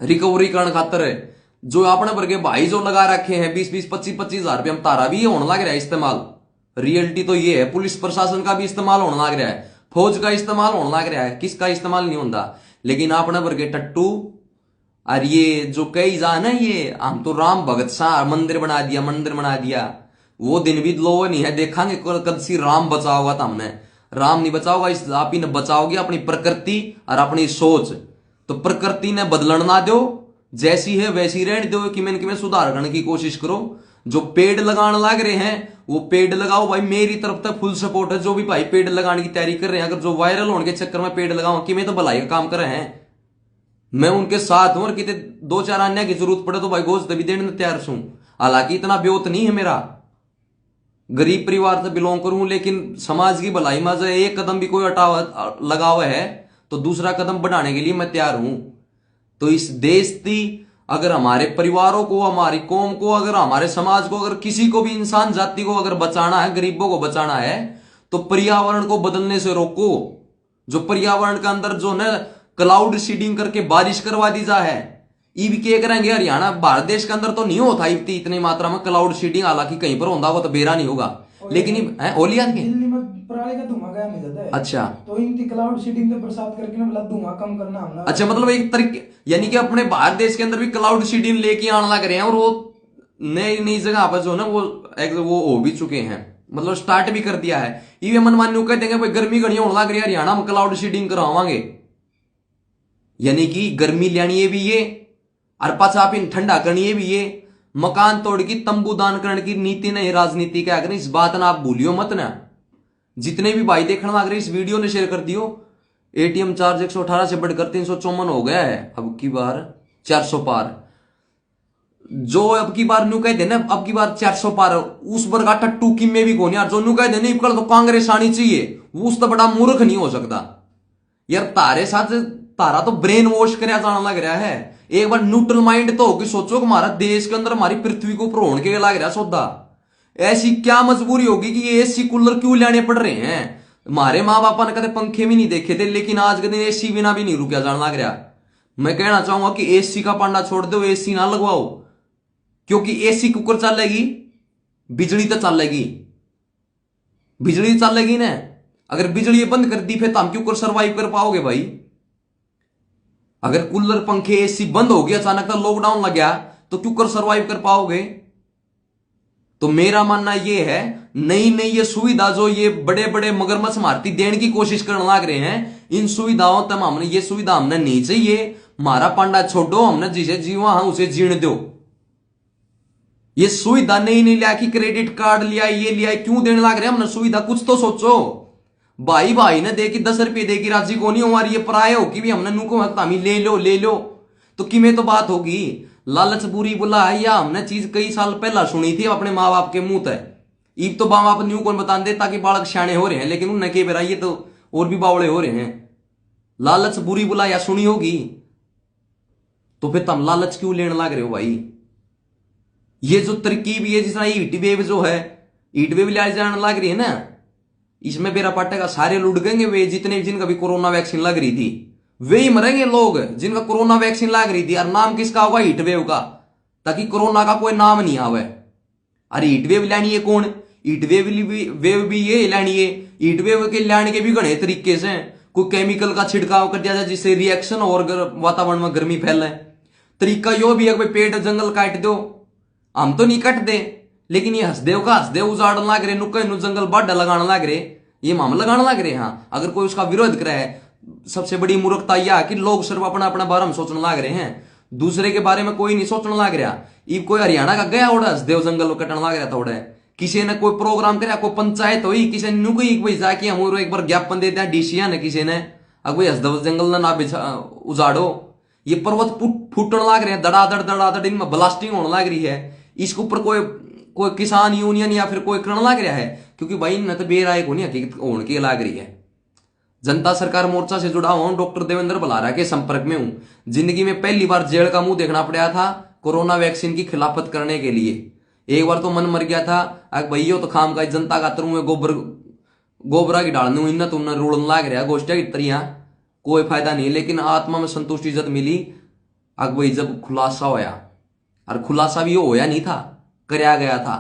Recovery करने खातर जो अपने वर्गे भाई जो लगा रखे हैं 20-20 25-25 हजार रुपये, हम तारा भी ये होने लग रहा है इस्तेमाल। रियलिटी तो ये है, पुलिस प्रशासन का भी इस्तेमाल होने लग रहा है, फौज का इस्तेमाल होने लग रहा है, किसका इस्तेमाल नहीं होता। लेकिन अपने वर्गे टट्टू और ये जो कई जा ना, ये हम तो राम भगत शाह मंदिर बना दिया, मंदिर बना दिया। वो दिन भी लो नहीं है, देखांगे कद सी राम बचाओगा। तो हमने राम नहीं बचाओगा, इस आप ही ने बचाओगे अपनी प्रकृति और अपनी सोच। तो प्रकृति ने बदलन ना दो, जैसी है वैसी रहने दो, कि मैंने सुधार करने की कोशिश करो। जो पेड़ लगाने लग रहे हैं वो पेड़ लगाओ भाई, मेरी तरफ तक फुल सपोर्ट है। जो भी भाई पेड़ लगाने की तैयारी कर रहे हैं, अगर जो वायरल होने के चक्कर में पेड़ लगाओ कि मैं तो भलाई का काम कर रहे हैं, मैं उनके साथ हूं। और कितने दो चार अन्य की जरूरत पड़े तो भाई गोश्त भी देने तैयार हूं। हालांकि इतना ब्योत नहीं है मेरा, गरीब परिवार से बिलोंग करूं, लेकिन समाज की भलाई में एक कदम भी कोई हटावा लगा हुआ है तो दूसरा कदम बढ़ाने के लिए मैं तैयार हूं। तो इस देश की अगर हमारे परिवारों को, हमारी कौम को, अगर हमारे समाज को, अगर किसी को भी, इंसान जाति को अगर बचाना है, गरीबों को बचाना है, तो पर्यावरण को बदलने से रोको। जो पर्यावरण के अंदर जो ना क्लाउड सीडिंग करके बारिश करवा दी जा है, ये भी क्या करेंगे हरियाणा भारत देश के अंदर तो नहीं होता इतनी मात्रा में क्लाउड सीडिंग। हालांकि कहीं पर होता वो तो बेरा नहीं होगा, लेकिन ओलिया दिल्ली में पराली का धुआं गायब हो जाता है। अच्छा, तो इनकी क्लाउड सीडिंग से बरसात करके ना मतलब धुआं कम करना हमने। अच्छा, मतलब एक तरीके, यानी कि अपने भारत देश के अंदर भी क्लाउड सीडिंग लेके आने लग रहे हैं। और वो नई नई जगह पर जो ना वो हो भी चुके हैं, मतलब स्टार्ट भी कर दिया है। ये मनमान्य कह देंगे भाई गर्मी घनी होने लग रही है हरियाणा में, क्लाउड सीडिंग करावांगे। यानी कि गर्मी लेनी है भी ये, और पाछा आप इन ठंडा करनी है भी ये। मकान तोड़ की तंबू दान करने की नीति नहीं, राजनीति क्या करें, इस बात ना आप भूलियो मत ना। जितने भी भाई देखने लग रहे इस वीडियो ने शेयर कर दियो। एटीएम चार्ज 118 से बढ़कर 354 हो गया है, अब की बार 400 पार। जो अब की बार न्यू कहते ना, अब की बार 400 पार, उस बार का टट्टू की में भी कोनी यार। जो न्यू कहते नहीं कल तो कांग्रेस आनी चाहिए, वो उस तो बड़ा मूर्ख नहीं हो सकता यार। तारे साथ तारा तो ब्रेन वॉश करया जाना लग रहा है। एक बार न्यूट्रल माइंड तो होगी, सोचो कि हमारा देश के अंदर हमारी पृथ्वी को ऊपर होने के लग रहा सौदा। ऐसी क्या मजबूरी होगी कि ये एसी कूलर क्यों लेने पड़ रहे हैं। हमारे माँ बापा ने कदे पंखे भी नहीं देखे थे, लेकिन आज के दिन एसी बिना भी नहीं रुका जाने लग रहा। मैं कहना चाहूंगा कि एसी का पांडा छोड़ दो, एसी ना लगवाओ, क्योंकि एसी कुकर चलेगी, बिजली तो चलेगी, बिजली चलेगी ना। अगर बिजली बंद कर दी फिर तो हम क्यों सरवाइव कर पाओगे भाई। अगर कूलर पंखे एसी बंद हो गया, अचानक लॉकडाउन लग गया, तो क्यों कर सरवाइव कर पाओगे। तो मेरा मानना यह है, नई नई ये सुविधा जो ये बड़े बड़े मगरमच्छ मारती देने की कोशिश करने लग रहे हैं, इन सुविधाओं तक हमने, ये सुविधा हमने नहीं चाहिए। हमारा पांडा छोड़ो, हमने जिसे जीवा हम उसे जीने दो। ये सुविधा नई नई लिया कि क्रेडिट कार्ड लिया, ये लिया, क्यों देने लग रहे हैं हमने सुविधा, कुछ तो सोचो। भाई भाई ने देखी 10 रुपये देगी राजी को नहीं, हमारी ये पराये हो कि भी हमने नुको हमी ले लो ले लो, तो कि में तो बात होगी। लालच बुरी बुला है, या हमने चीज कई साल पहला सुनी थी अपने माँ बाप के मुंह तक। ईब तो माँ बाप न्यू कौन बता दे ताकि बालक शाणे हो रहे हैं, लेकिन उनने के बेरा ये तो और भी बावड़े हो रहे हैं। लालच बुरी बुला या सुनी होगी, तो फिर तुम लालच क्यों लेने लग रहे हो भाई। ये जो तरकीब ये जिस हीट वेव जो है, हीट वेव ले जाने लग रही है ना, इसमें बेरा पाटे का सारे लुट गएंगे वे जितने जिनका भी कोरोना वैक्सीन लग रही थी, वे ही मरेंगे लोग जिनका कोरोना वैक्सीन लग रही थी। और नाम किसका होगा, हीट वेव का, ताकि कोरोना का कोई नाम नहीं आवे। अरे हीट वेव लेनी है कौन, हीट वेव भी ये लेनी है। हीट वेव के लेने के भी घने तरीके से, कोई केमिकल का छिड़काव कर दिया जाए जिससे रिएक्शन और वातावरण में गर्मी फैले। तरीका यो भी है कि पेड़ जंगल काट दो, हम तो नहीं कट दे, लेकिन ये हंसदेव का हंसदेव उजाड़ने लग रहे, नुक्का जंगल बाढ़ लगाने लग रहे, ये मामला लगाने लग रहे। हाँ, अगर कोई उसका विरोध करे, सबसे बड़ी मूर्खता यह है कि लोग सिर्फ अपना अपना बारे में सोचने लग रहे हैं, दूसरे के बारे में कोई नहीं सोचने लग रहा। ये कोई हरियाणा का गया उड़ा हंसदेव जंगल कटने लग रहा था उड़ा, किसी ने कोई प्रोग्राम कराया, कोई पंचायत हुई, किसी ने कोई जाके हम एक बार ज्ञापन देते हैं डीसीया ने, किसी ने अब कोई हंसदेव जंगल ना उजाड़ो। ये पर्वत फूटने लग रहे हैं, धड़ाधड़ इनमें ब्लास्टिंग होने लग रही है। इसके ऊपर कोई किसान यूनियन या फिर कोई करने लग रहा है, क्योंकि भाई न तो बेराय को नहीं हकीकत होने की लग रही है। जनता सरकार मोर्चा से जुड़ा हूं, डॉक्टर देवेंद्र बलारा के संपर्क में हूं। जिंदगी में पहली बार जेल का मुंह देखना पड़ा था कोरोना वैक्सीन की खिलाफत करने के लिए। एक बार तो मन मर गया था, अगर भैया तो खाम का जनता का तरु में गोबरा की डालने इन तुमने रोड़न लाग रहा गोष्ठिया की तरिया, कोई फायदा नहीं। लेकिन आत्मा में संतुष्टि जब मिली, अब वही जब खुलासा होया, और खुलासा भी यो होया नहीं था, कराया गया था,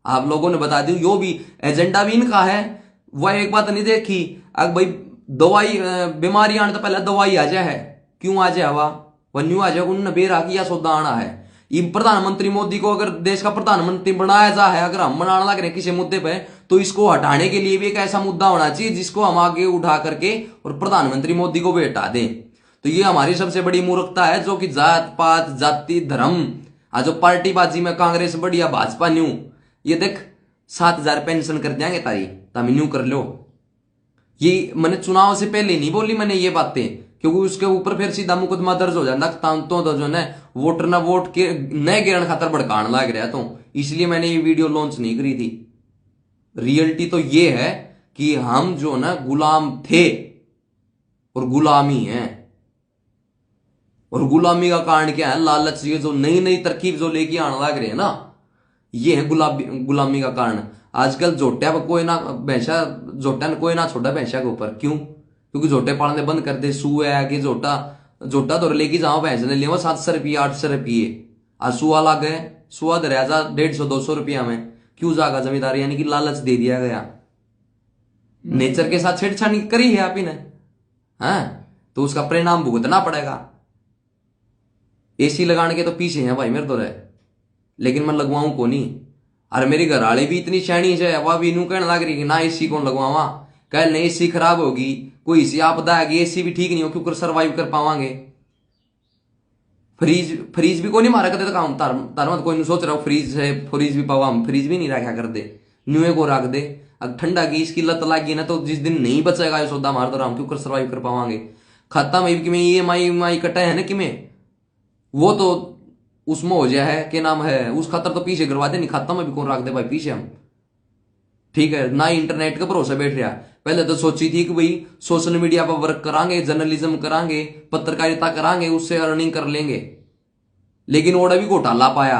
आप लोगों ने बता दी, यो भी एजेंडा भी इनका है। वह एक बात नहीं देखी, अब भाई दवाई बीमारी आने तो पहले दवाई आ जाए है, क्यों आ जाए वह न्यू आ जाए, उन्होंने बेरा किया सौदा आना है। ये प्रधानमंत्री मोदी को अगर देश का प्रधानमंत्री बनाया जा है, अगर हम बनाना लग रहे किसी मुद्दे पे, तो इसको हटाने के लिए भी एक ऐसा मुद्दा होना चाहिए जिसको हम आगे उठा करके और प्रधानमंत्री मोदी को भी हटा दें। तो ये हमारी सबसे बड़ी मूर्खता है, जो कि जात पात जाति धर्म जो पार्टीबाजी में कांग्रेस बढ़िया भाजपा न्यू, ये देख 7,000 पेंशन कर देंगे तारी, तम न्यू कर लो। ये मैंने चुनाव से पहले नहीं बोली मैंने ये बातें, क्योंकि उसके ऊपर फिर सीधा मुकदमा दर्ज हो जाता, तो जो है वोटर ना वोट के नए गिरण खातर भड़काने लग रहा, तो इसलिए मैंने ये वीडियो लॉन्च नहीं करी थी। रियलिटी तो ये है कि हम जो ना गुलाम थे और गुलामी है, और गुलामी का कारण क्या है, लालच। ये जो नई नई तरकीब जो लेके आने लग रहे हैं ना, ये है गुलामी का कारण। आजकल जोटिया पर कोई ना भैंसा, जोटा ने कोई ना छोटा भैंसा के ऊपर, क्यों? क्योंकि जोटे पालने बंद कर दे, सुए आगे जोटा जोटा तो लेके जाओ, भैंस ने लिया 700 रुपये 800 रुपये, आज सुआ लग गए, सुआ दरिया जा 150-200 रुपया में, क्यों जागा जमींदार, यानी कि लालच दे दिया गया, नेचर के साथ छेड़छाड़ करी है आप ही ने, तो उसका परिणाम भुगतना पड़ेगा। एसी लगाने के तो पीछे हैं भाई मेरे तो रहे, लेकिन मैं लगवाऊं को नहीं। अरे मेरी घरवाली भी इतनी शैनी है, वह भी इनू कहने लग रही कि ना एसी कौन लगवावा, कह नहीं एसी खराब होगी, कोई सी आपदा आएगी, एसी भी ठीक नहीं हो, क्योंकि सर्वाइव कर पावांगे। फ्रीज भी कोई नहीं मारा करते काम, तार मत कोई सोच रहा हो फ्रीज है, फ्रीज भी पावा, हम फ्रीज भी नहीं रखा कर दे, न्यूए को रख दे। अब ठंडा की इसकी लत लगी ना, तो जिस दिन नहीं बचेगा ये सौदा मार दो, हम क्यों कर सर्वाइव कर पावांगे। खाता में EMI कटा है ना कि में, वो तो उसमें हो जाए है, क्या नाम है, उस खातर तो पीछे करवा दे, नहीं खाता में भी कौन रख दे भाई पीछे हम, ठीक है ना। इंटरनेट के भरोसे बैठ रहा, पहले तो सोची थी कि भाई सोशल मीडिया पर वर्क करांगे, जर्नलिज्म करांगे, पत्रकारिता करांगे, उससे अर्निंग कर लेंगे, लेकिन ओड़ा भी घोटाला पाया।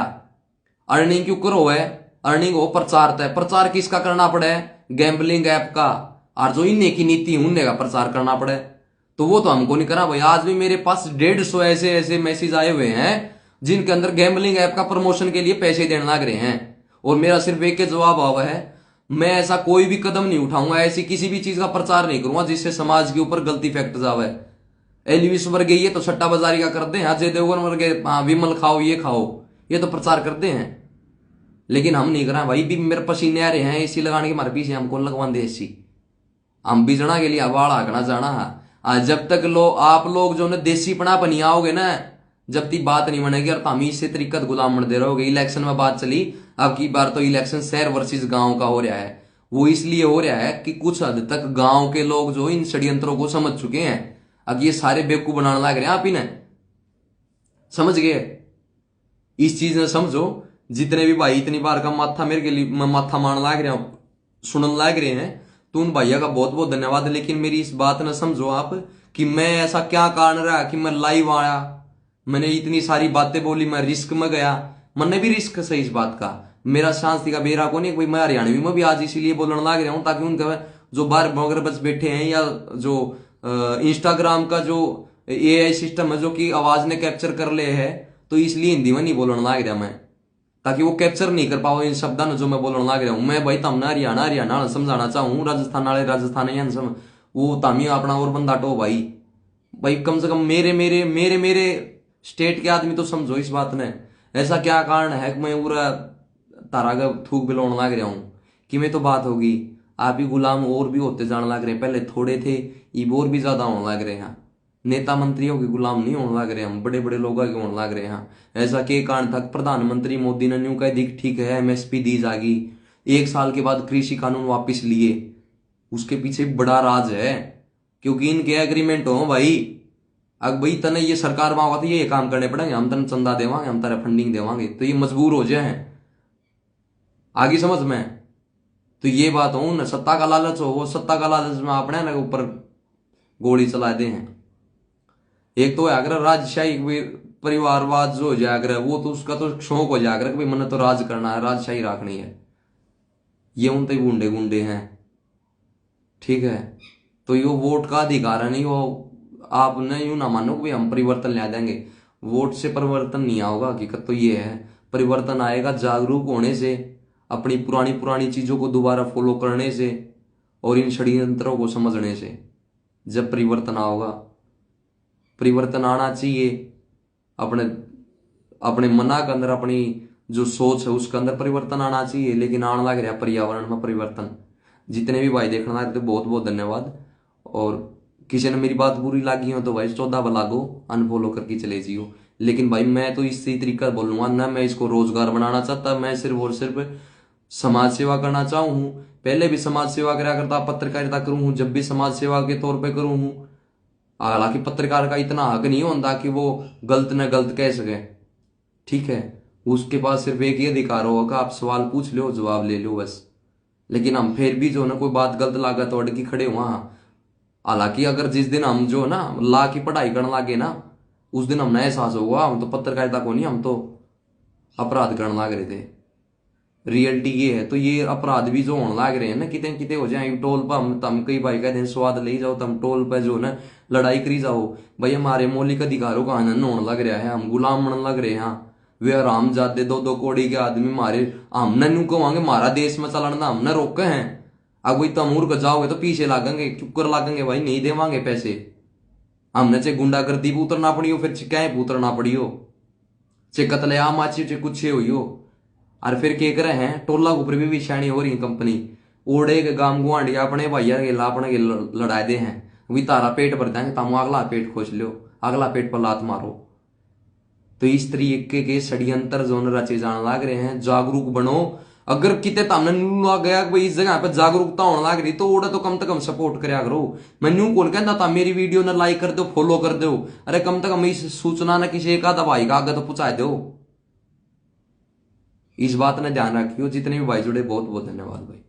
अर्निंग क्यों करो है, अर्निंग हो प्रचार तय, प्रचार किसका करना पड़े, गैम्बलिंग ऐप का, और जो इन्हें की नीति उन्हें का प्रचार करना पड़े, तो वो तो हमको नहीं करा भाई। आज भी मेरे पास 150 ऐसे ऐसे मैसेज आए हुए हैं जिनके अंदर गैम्बलिंग ऐप का प्रमोशन के लिए पैसे देने लग रहे हैं, और मेरा सिर्फ एक के जवाब आवा है, मैं ऐसा कोई भी कदम नहीं उठाऊंगा, ऐसी किसी भी चीज का प्रचार नहीं करूंगा जिससे समाज के ऊपर गलती फैक्ट जावे। एलविस वर्गे ये तो सट्टा बाजारी का करते हैं, अजय देवगन वर्गे विमल खाओ ये खाओ, ये तो प्रचार करते हैं, लेकिन हम नहीं करा भाई। भी मेरे पसीने आ रहे हैं एसी लगाने के, हमारे पीछे हमको लगवान दे एसी, हम बिजना के लिए बाढ़ आगना जाना है। जब तक आप लोग जो है देसीपना बनी आओगे ना, जब तक बात नहीं बनेगी, और हम इससे तरीकत गुलाम बनते रहोगे। इलेक्शन में बात चली, अब की बार तो इलेक्शन शहर वर्सेस गांव का हो रहा है, वो इसलिए हो रहा है कि कुछ हद तक गांव के लोग जो इन षड्यंत्रों को समझ चुके हैं, अब ये सारे बेवकूफ बनाने लग रहे हैं, आप ही ने समझ गए। इस चीज ने समझो, जितने भी भाई इतनी बार का माथा मेरे के लिए माथा मारने लग रहे हैं, सुनने लग रहे हैं, तो उन भैया का बहुत बहुत धन्यवाद। लेकिन मेरी इस बात न समझो आप कि मैं ऐसा क्या कारण रहा कि मैं लाइव आया, मैंने इतनी सारी बातें बोली, मैं रिस्क में गया, मैंने भी रिस्क सही इस बात का, मेरा शांति का बेरा को नहीं, कोई मैं हरियाणवी में भी आज इसीलिए बोलने लग रहा हूं ताकि उनका जो बाहर बगर बच बैठे हैं, या जो इंस्टाग्राम का जो AI सिस्टम है जो कि आवाज ने कैप्चर कर ले है, तो इसलिए हिंदी में नहीं बोलने लग रहा मैं, ताकि वो कैप्चर नहीं कर पाओ इन शब्दों जो मैं बोलने लग रहा हूँ। मैं भाई तमना हरियाणा समझाना चाहूँ, राजस्थान वाले राजस्थान वो तामी अपना और बंदा टो भाई कम से कम मेरे मेरे मेरे मेरे स्टेट के आदमी तो समझो इस बात ने। ऐसा क्या कारण है कि मैं पूरा तारा का थूक बिलोने लग रहा हूँ कि मैं तो बात होगी, आप ही गुलाम और भी होते जाने लग रहे हैं, पहले थोड़े थे, ये और भी ज्यादा होने लग रहे हैं। नेता मंत्रियों के गुलाम नहीं होने लग रहे हम, बड़े बड़े लोगों के होने लग रहे हैं। ऐसा के कारण तक प्रधानमंत्री मोदी ने न्यू कह दी ठीक है MSP दी जाएगी, 1 साल के बाद कृषि कानून वापिस लिए, उसके पीछे बड़ा राज है, क्योंकि इनके एग्रीमेंट हो भाई, अब भाई तने ये सरकार मांगा तो ये काम करने पड़ेंगे, हम तने चंदा देवांगे, हम तेरे फंडिंग देवांगे, तो ये मजबूर हो जाए आगे समझ में। तो ये बात हो न, सत्ता का लालच हो, वो सत्ता का लालच में अपने ना ऊपर गोली चला दे हैं। एक तो अगर राजशाही परिवारवाद जो हो जाएगा, वो तो उसका तो शौक हो जाएगा कि भाई मैंने तो राज करना है, राजशाही रखनी है, ये उन तो गुंडे गुंडे हैं, ठीक है। तो यो वोट का अधिकार है नहीं, वो आप न यूं ना मानो कि हम परिवर्तन ला देंगे। वोट से परिवर्तन नहीं आओगा। हकीकत तो ये है, परिवर्तन आएगा जागरूक होने से, अपनी पुरानी पुरानी चीजों को दोबारा फॉलो करने से और इन षड्यंत्रों को समझने से। जब परिवर्तन आओगा, परिवर्तन आना चाहिए अपने अपने मना के अंदर, अपनी जो सोच है उसके अंदर परिवर्तन आना चाहिए। लेकिन आने लग रहा पर्यावरण में परिवर्तन। जितने भी भाई देखना लग रहे बहुत बहुत धन्यवाद। और किसी ने मेरी बात बुरी लगी हो तो भाई 14 बला गो अनफॉलो करके चले जियो। लेकिन भाई मैं तो इसी तरीका बोलूंगा ना, मैं इसको रोजगार बनाना चाहता, मैं सिर्फ और सिर्फ समाज सेवा करना चाहूँ हूँ। पहले भी समाज सेवा करा करता, पत्रकारिता करूँ हूँ, जब भी समाज सेवा के तौर पे करूँ हूँ। हालांकि पत्रकार का इतना हक नहीं होता कि वो गलत न गलत कह सके, ठीक है। उसके पास सिर्फ एक ही अधिकार होगा, आप सवाल पूछ लो जवाब ले लो बस। लेकिन हम फिर भी जो ना कोई बात गलत लागा तो अड़की खड़े हुआ। हालांकि अगर जिस दिन हम जो ना ला की पढ़ाई करने लागे ना, उस दिन हमने एहसास होगा हम तो पत्रकारिता को नहीं, हम तो अपराध करने लाग रहे थे। रियलिटी ये है। तो ये अपराध भी जो होने लाग रहे हैं ना, कितने कितने हो जाए टोल पर, हम कई भाई कहते हैं स्वाद ले जाओ, तुम टोल पर जो ना लड़ाई करी जाओ। भाई हमारे मौलिक अधिकारों का हनन होने लग रहा है, हम गुलाम बनने लग रहे हैं। वे आराम जाते 2-2 कौड़ी के आदमी मारे, हमने न्यू कहेंगे हमारा देश में चलना, हमने रोके हैं। अब वही तमूर को जाओगे तो पीछे लागेंगे, चुप कर लागेंगे, भाई नहीं देवांगे पैसे। हमने चे गुंडागर्दी पे उतरना पड़ी हो, फिर चिकाए पे उतरना पड़ी हो, चे कतलेआम आची चे कुछ हुई हो। और फिर के करे हैं टोला ऊपर भी शाणी हो रही कंपनी, ओढ़े के गांव गुआंढी अपने भैया के ला अपने लड़ा दे हैं। वही तारा पेट भर जाएंगे, तम अगला पेट खोज लो, अगला पेट पर लात मारो। तो इस तरीके के षड्यंत्र जो रचे जाने लग रहे हैं। जागरूक बनो। अगर कितने तामने न्यू गया भाई इस जगह पे जागरूकता होने लग रही तो ओड़ा तो कम से कम सपोर्ट करया करो। मैं न्यू कौन कहता था मेरी वीडियो ने लाइक कर दो, फॉलो कर दो, अरे कम से कम इस सूचना ने किसी एक आधा भाई का आगे तो पहुंचा दो। इस बात ने ध्यान रखियो। जितने भी भाई जुड़े बहुत बहुत धन्यवाद भाई।